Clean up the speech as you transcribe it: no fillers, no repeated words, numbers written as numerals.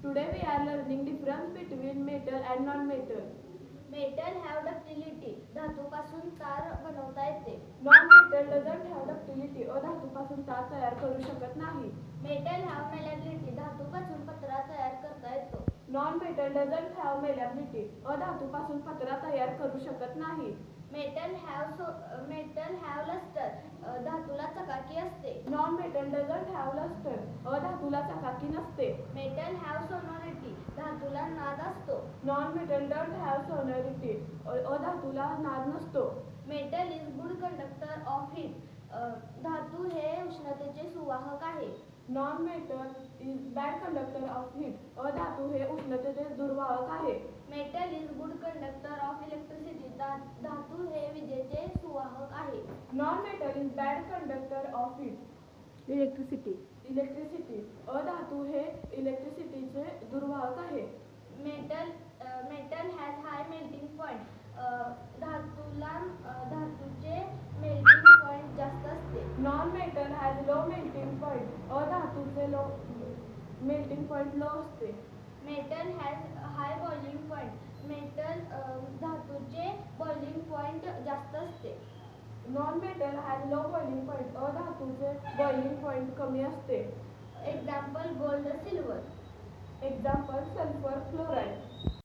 Today we are learning difference between metal and non-metal. Metal have ductility. धातूपासून तार बनवता येते. Non-metal doesn't have ductility. अधातूपासून तार तयार करू शकत नाही. Metal have malleability. धातूपासून पत्रा तयार करता येतो. Non-metal doesn't have malleability. अधातूपासून पत्रा तयार करू शकत नाही. Metal have luster. धातूला चकाकी असते. Non-metal doesn't have luster. अधातूला चकाकी नसते. Metal have sonority. धातूला नाद असतो. Non-metal don't have sonority. अधातूला नाद नसतो. Metal is good conductor of heat. धातू हे उष्णतेचे सुवाहक आहे. Non-metal is bad conductor of heat. अधातू हे उष्णतेचे दुर्वाहक आहे. Metal is good conductor of electricity. धातू हे विजेचे सुवाहक आहे. Non-metal is bad conductor of heat. Electricity. अधातू हे इलेक्ट्रिसिटीचे दुर्वाहक आहे. Metal has high melting point. धातूचे मेल्टिंग पॉइंट जास्त असते. Non-metal has low melting point. अधातूचे melting point low असते. Metal has high boiling point. धातूचे बॉइलिंग पॉइंट जास्त असते. Non-metal has low boiling point. अधातूचे boiling point कमी असते. Example gold, silver. Example sulfur chloride.